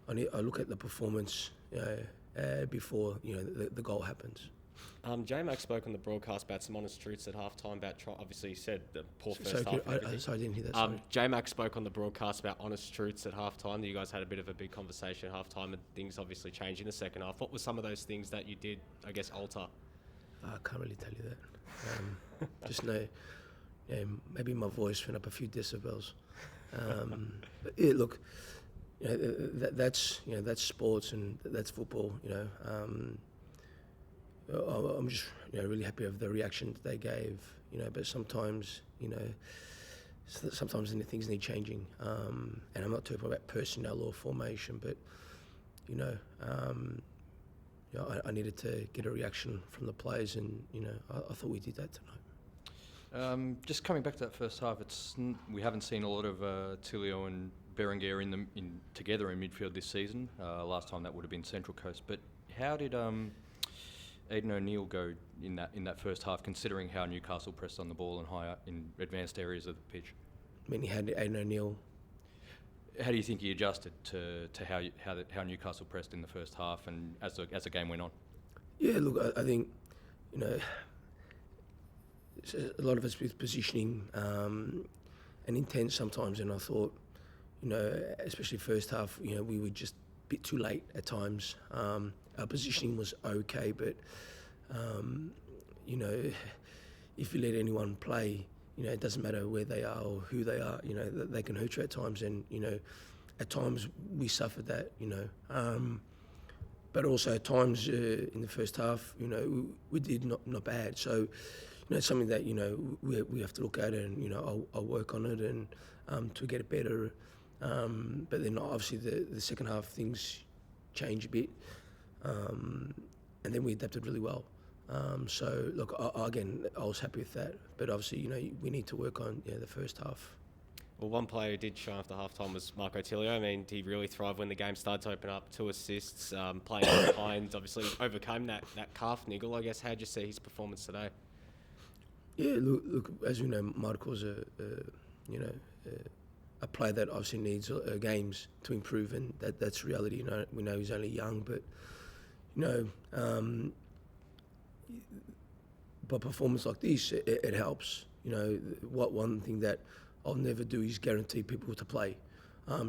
I look at the performance, before the goal happens. J-Mac spoke on the broadcast about some honest truths at halftime about obviously he said the poor first Sorry, half. I didn't hear that. Sorry. J-Mac spoke on the broadcast about honest truths at halftime. You guys had a bit of a big conversation at halftime, and things obviously changed in the second half. What were some of those things that you did, I guess, alter? I can't really tell you that. Just know, maybe my voice went up a few decibels. But yeah, look, that's sports and that's football. I'm just really happy with the reaction that they gave. But sometimes sometimes things need changing. And I'm not talking about personnel or formation, but I needed to get a reaction from the players, and I thought we did that tonight. Just coming back to that first half, we haven't seen a lot of Tilio and Berenguer together in midfield this season. Last time that would have been Central Coast. But how did Aidan O'Neill go in that first half, considering how Newcastle pressed on the ball and higher in advanced areas of the pitch? I mean, he had Aidan O'Neill. How do you think he adjusted to how Newcastle pressed in the first half and as the game went on? Yeah, look, I think a lot of us with positioning and intent sometimes, and I thought especially first half, we were just a bit too late at times. Our positioning was okay, but if you let anyone play, it doesn't matter where they are or who they are. They can hurt you at times, and at times we suffered that. But also at times in the first half, we did not bad. So it's something that we have to look at, and I'll work on it and to get it better. But then obviously the second half things change a bit. And then we adapted really well. So look, I was happy with that. But obviously, we need to work on the first half. Well, one player who did shine after halftime was Marco Tilio. I mean, he really thrived when the game started to open up. 2 assists, playing behind, obviously overcame that calf niggle. I guess, how'd you see his performance today? Yeah, look, as you know, Marco's a player that obviously needs games to improve, and that's reality. We know he's only young, but by performance like this, it helps. One thing that I'll never do is guarantee people to play.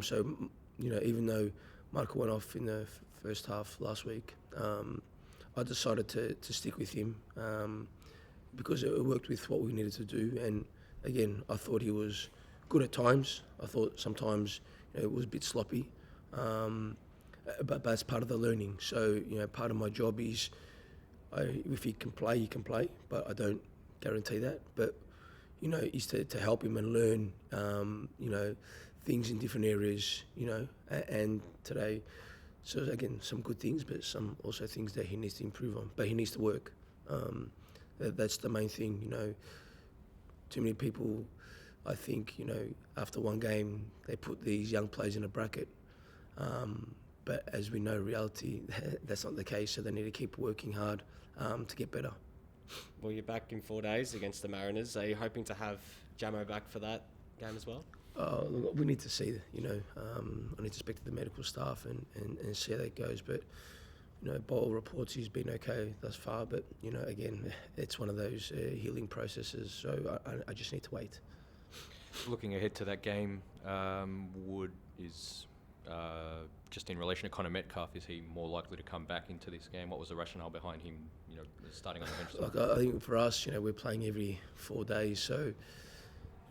So even though Marco went off in the first half last week, I decided to stick with him because it worked with what we needed to do. And again, I thought he was good at times. I thought sometimes it was a bit sloppy. But that's part of the learning. So, part of my job is, if he can play, but I don't guarantee that. But, is to help him and learn, things in different areas, and today, so again, some good things, but some also things that he needs to improve on. But he needs to work. That's the main thing, Too many people, I think, after one game, they put these young players in a bracket. But as we know, reality, that's not the case. So they need to keep working hard to get better. Well, you're back in 4 days against the Mariners. Are you hoping to have Jamo back for that game as well? Look, we need to see, I need to speak to the medical staff and see how that goes. But, by all reports, he's been okay thus far. But, again, it's one of those healing processes. So I just need to wait. Looking ahead to that game, just in relation to Connor Metcalf, is he more likely to come back into this game? What was the rationale behind him, starting on the bench? Look, I think for us, we're playing every 4 days, so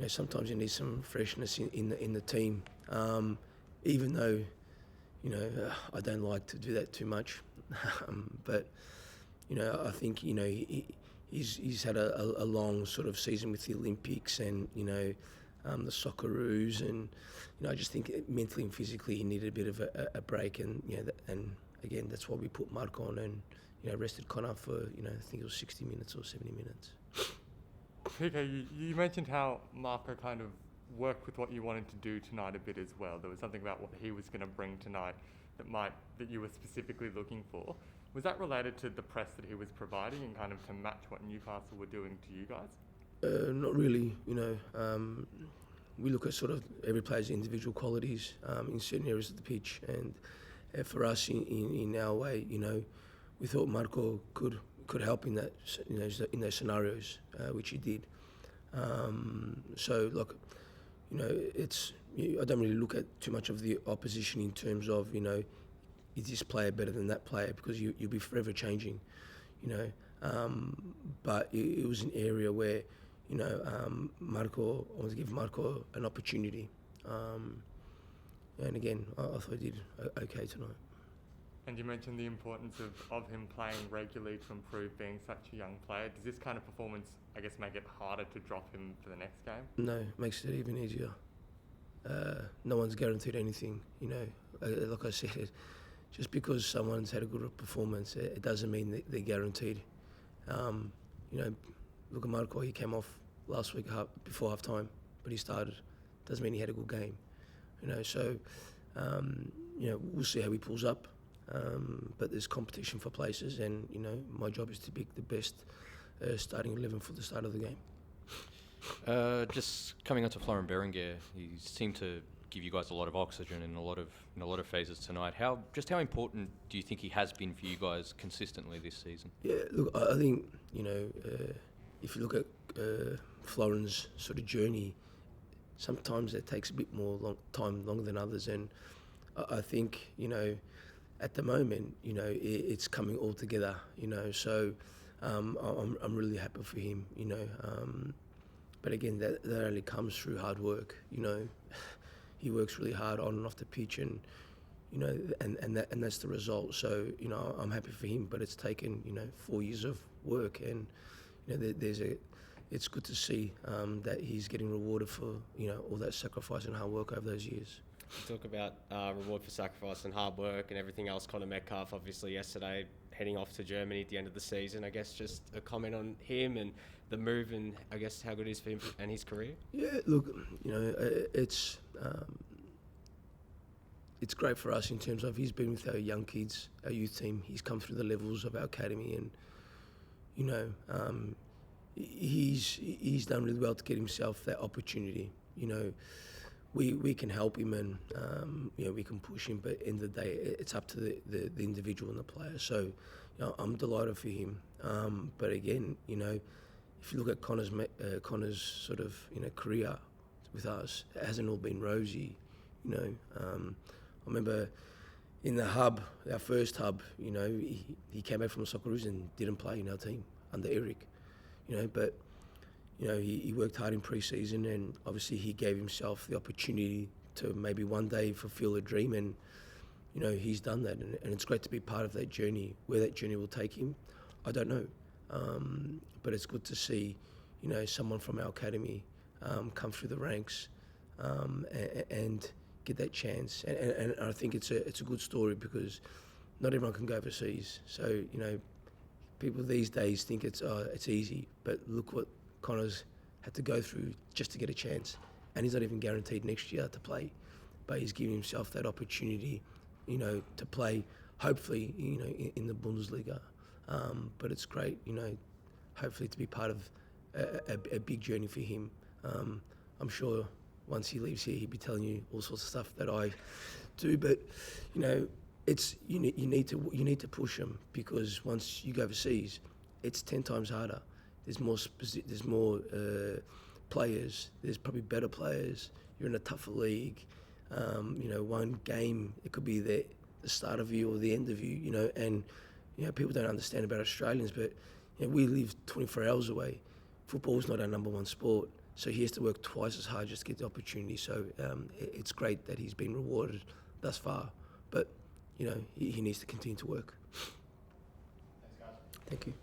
sometimes you need some freshness in the team. Even though, I don't like to do that too much, but I think he's had a long sort of season with the Olympics and the Socceroos, and I just think mentally and physically he needed a bit of a break, and and again that's why we put Marco on and rested Connor for I think it was 60 minutes or 70 minutes. PK, you mentioned how Marco kind of worked with what you wanted to do tonight a bit as well. There was something about what he was going to bring tonight that you were specifically looking for. Was that related to the press that he was providing and kind of to match what Newcastle were doing to you guys? Not really, we look at sort of every player's individual qualities in certain areas of the pitch, and for us in our way, we thought Marco could help in that, in those scenarios, which he did. So look, I don't really look at too much of the opposition in terms of is this player better than that player, because you'll be forever changing, but it was an area where Marco, I want to give Marco an opportunity, and again I thought he did okay tonight. And you mentioned the importance of him playing regularly to improve being such a young player. Does this kind of performance, I guess, make it harder to drop him for the next game? No, it makes it even easier. No one's guaranteed anything, like I said, just because someone's had a good performance, it doesn't mean that they're guaranteed. Look at Marco, he came off last week before half time, but he started. Doesn't mean he had a good game, so we'll see how he pulls up. But there's competition for places, and my job is to pick the best starting 11 for the start of the game. Just coming on to Florent Berenguer, he seemed to give you guys a lot of oxygen in a lot of phases tonight. How important do you think he has been for you guys consistently this season? Yeah, look, I think if you look at Florent's sort of journey, sometimes it takes a bit more longer than others, and I think at the moment it's coming all together. So I'm really happy for him. But again, that only comes through hard work. He works really hard on and off the pitch, and and that's the result. So I'm happy for him, but it's taken 4 years of work, and it's good to see that he's getting rewarded for all that sacrifice and hard work over those years. You talk about reward for sacrifice and hard work and everything else. Connor Metcalf, obviously yesterday, heading off to Germany at the end of the season. I guess just a comment on him and the move, and I guess how good it is for him and his career. Yeah, look, it's great for us in terms of he's been with our young kids, our youth team. He's come through the levels of our academy, and he's done really well to get himself that opportunity. We can help him, and we can push him, but in the day it's up to the individual and the player. So I'm delighted for him. But again, if you look at Connor's sort of career with us, it hasn't all been rosy. I remember in the hub, our first hub, he came back from the Socceroos and didn't play in our team under Eric, but he worked hard in pre-season, and obviously he gave himself the opportunity to maybe one day fulfill a dream, and he's done that, and it's great to be part of that journey. Where that journey will take him, I don't know, but it's good to see someone from our academy come through the ranks and get that chance, and I think it's a good story, because not everyone can go overseas. So people these days think it's easy, but look what Connor's had to go through just to get a chance, and he's not even guaranteed next year to play, but he's giving himself that opportunity, to play, hopefully, in the Bundesliga. But it's great, hopefully to be part of a big journey for him. I'm sure once he leaves here, he'll be telling you all sorts of stuff that I do, but it's you need to push him, because once you go overseas, it's 10 times harder. There's more players. There's probably better players. You're in a tougher league. One game, it could be the start of you or the end of you. And people don't understand about Australians, but we live 24 hours away. Football's not our number one sport, so he has to work twice as hard just to get the opportunity. So it's great that he's been rewarded thus far, but he needs to continue to work. Thanks, guys. Thank you.